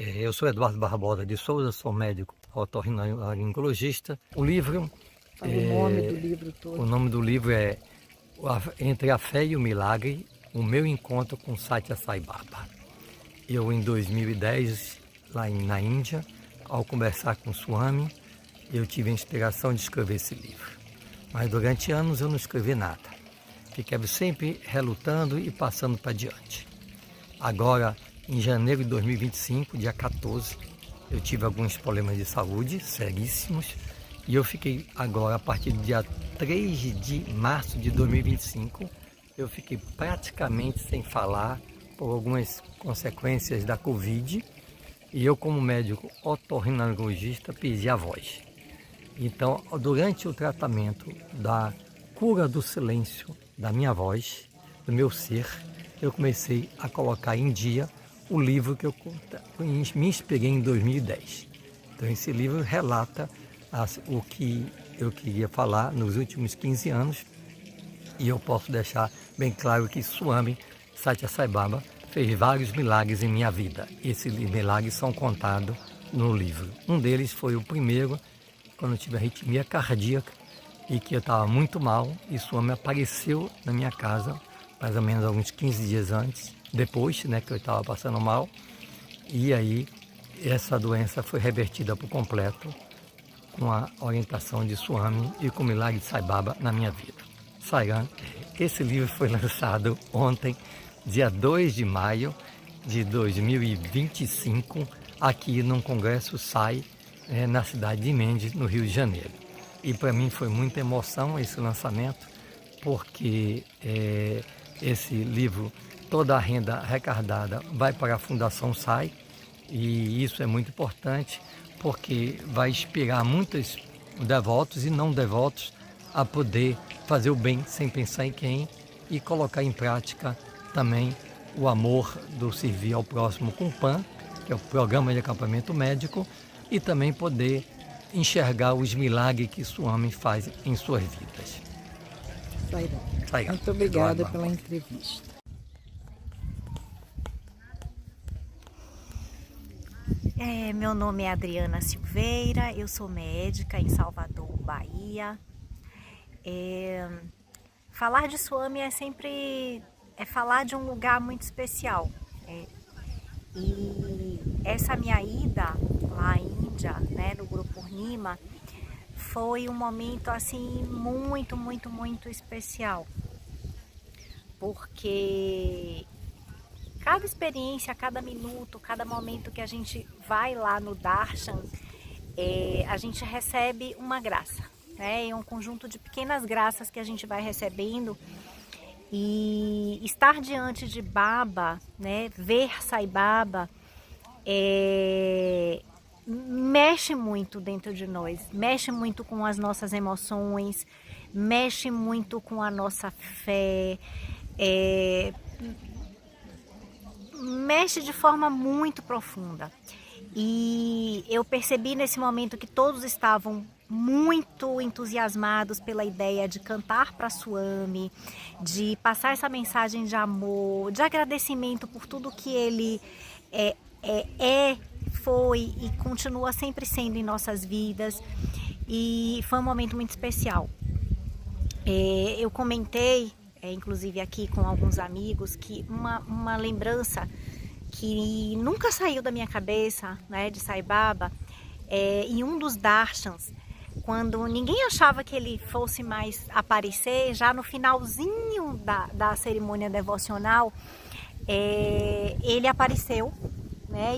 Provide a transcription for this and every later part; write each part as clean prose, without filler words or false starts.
Eu sou Eduardo Barbosa de Souza, sou médico otorrinolaringologista. O livro... Fala o nome do livro todo. O nome do livro é Entre a Fé e o Milagre, o meu encontro com Satya Sai Baba. Eu, em 2010, lá na Índia, ao conversar com Swami, eu tive a inspiração de escrever esse livro. Mas durante anos eu não escrevi nada. Fiquei sempre relutando e passando para diante. Agora, em janeiro de 2025, dia 14, eu tive alguns problemas de saúde seríssimos e eu fiquei agora, a partir do dia 3 de março de 2025, eu fiquei praticamente sem falar por algumas consequências da Covid e eu, como médico otorrinolaringologista, perdi a voz. Então, durante o tratamento da cura do silêncio da minha voz, do meu ser, eu comecei a colocar em dia o livro que eu me inspirei em 2010. Então esse livro relata o que eu queria falar nos últimos 15 anos e eu posso deixar bem claro que Swami Satya Sai Baba fez vários milagres em minha vida. Esses milagres são contados no livro. Um deles foi o primeiro, quando eu tive arritmia cardíaca e que eu estava muito mal e Swami apareceu na minha casa mais ou menos alguns 15 dias depois, que eu estava passando mal, e aí essa doença foi revertida por completo com a orientação de Swami e com o milagre de Sai Baba na minha vida. Sairam, esse livro foi lançado ontem, dia 2 de maio de 2025, aqui num congresso Sai, na cidade de Mendes, no Rio de Janeiro. E para mim foi muita emoção esse lançamento, porque esse livro, toda a renda arrecadada vai para a Fundação Sai, e isso é muito importante porque vai inspirar muitos devotos e não devotos a poder fazer o bem sem pensar em quem e colocar em prática também o amor do servir ao próximo com PAN, que é o Programa de Acampamento Médico, e também poder enxergar os milagres que Swami faz em suas vidas. Sairá. Muito obrigada pela entrevista. Meu nome é Adriana Silveira, eu sou médica em Salvador, Bahia. Falar de Swami é sempre falar de um lugar muito especial. E essa minha ida lá à Índia, no Guru Purnima, foi um momento assim muito, muito, muito especial, porque cada experiência, cada minuto, cada momento que a gente vai lá no Darshan, a gente recebe uma graça, é um conjunto de pequenas graças que a gente vai recebendo, e estar diante de Baba, ver Sai Baba, mexe muito dentro de nós, mexe muito com as nossas emoções, mexe muito com a nossa fé, mexe de forma muito profunda. E eu percebi nesse momento que todos estavam muito entusiasmados pela ideia de cantar para Swami, de passar essa mensagem de amor, de agradecimento por tudo que ele foi e continua sempre sendo em nossas vidas. E foi um momento muito especial. Eu comentei, inclusive aqui com alguns amigos, que uma lembrança que nunca saiu da minha cabeça, de Sai Baba, em um dos darshans, quando ninguém achava que ele fosse mais aparecer, já no finalzinho da cerimônia devocional, ele apareceu,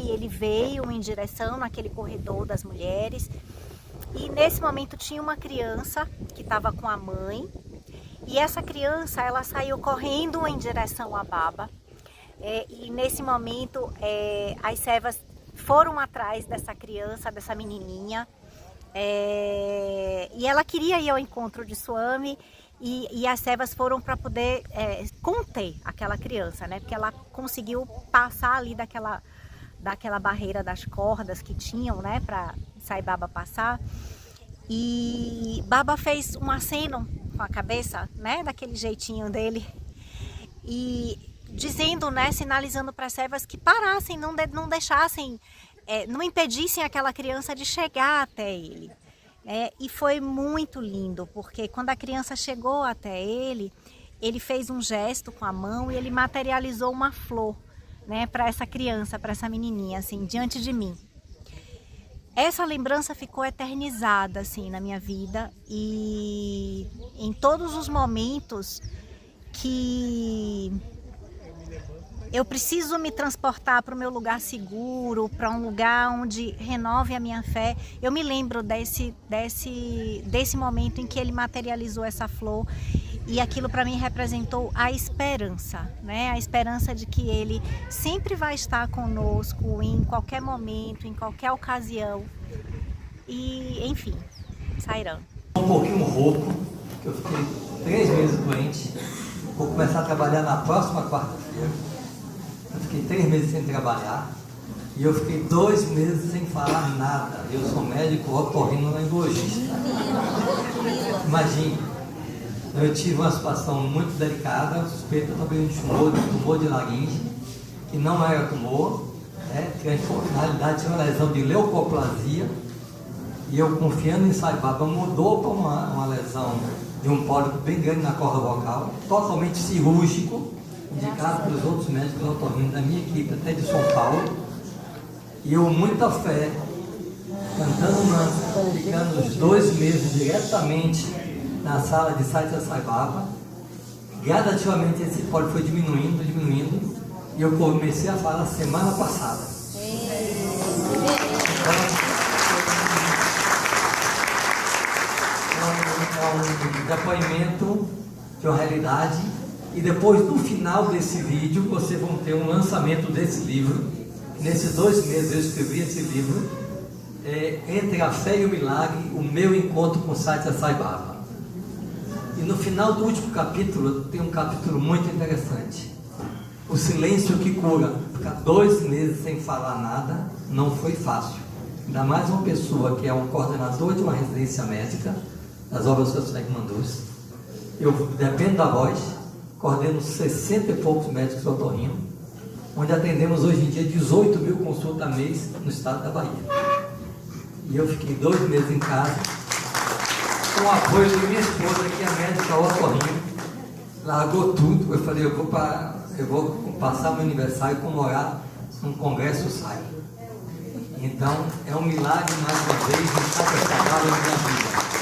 e ele veio em direção naquele corredor das mulheres, e nesse momento tinha uma criança que estava com a mãe, e essa criança, ela saiu correndo em direção a Baba, e nesse momento as servas foram atrás dessa criança, dessa menininha, e ela queria ir ao encontro de Swami, e as servas foram para poder conter aquela criança, porque ela conseguiu passar ali daquela barreira das cordas que tinham, para Sai Baba passar. E Baba fez um aceno com a cabeça, né, daquele jeitinho dele, e dizendo, né, sinalizando para as servas que parassem, não deixassem, não impedissem aquela criança de chegar até ele. E foi muito lindo, porque quando a criança chegou até ele, ele fez um gesto com a mão e ele materializou uma flor, né, para essa criança, para essa menininha, assim, diante de mim. Essa lembrança ficou eternizada, assim, na minha vida, e em todos os momentos que eu preciso me transportar para o meu lugar seguro, para um lugar onde renove a minha fé, eu me lembro desse momento em que ele materializou essa flor, e aquilo para mim representou a esperança, né? A esperança de que ele sempre vai estar conosco em qualquer momento, em qualquer ocasião. E, enfim, Sairam. Um pouquinho rouco, que eu fiquei 3 meses doente. Vou começar a trabalhar na próxima quarta-feira. Eu fiquei 3 meses sem trabalhar. E eu fiquei 2 meses sem falar nada. Eu sou médico otorrinolaringologista. Imagine, eu tive uma situação muito delicada, suspeita também de tumor de laringe, que não era tumor, na realidade tinha uma lesão de leucoplasia, e eu, confiando em Sai Baba, mudou para uma lesão de um pólipo bem grande na corda vocal, totalmente cirúrgico, indicado pelos outros médicos otorrinos da minha equipe, até de São Paulo. E eu, muita fé, cantando mantra, ficando os 2 meses diretamente na sala de Satya Sai Baba. Gradativamente esse pólipo foi diminuindo, e eu comecei a falar semana passada. Então, um depoimento de uma realidade, e depois, no final desse vídeo, vocês vão ter um lançamento desse livro. Nesses 2 meses eu escrevi esse livro, Entre a Fé e o Milagre, o meu encontro com Satya Sai Baba. E no final do último capítulo, tem um capítulo muito interessante. O silêncio que cura. Ficar 2 meses sem falar nada não foi fácil. Ainda mais uma pessoa que é um coordenador de uma residência médica, das obras sociais Mandus. Eu dependo da voz, coordeno 60 e poucos médicos otorrinos, onde atendemos hoje em dia 18 mil consultas mês no estado da Bahia. E eu fiquei 2 meses em casa, com o apoio de minha esposa, que é médica otorrino, largou tudo. Eu falei, eu vou passar meu aniversário e comemorar num congresso SAI. Então, é um milagre, mais uma vez, de estar preparado na minha vida.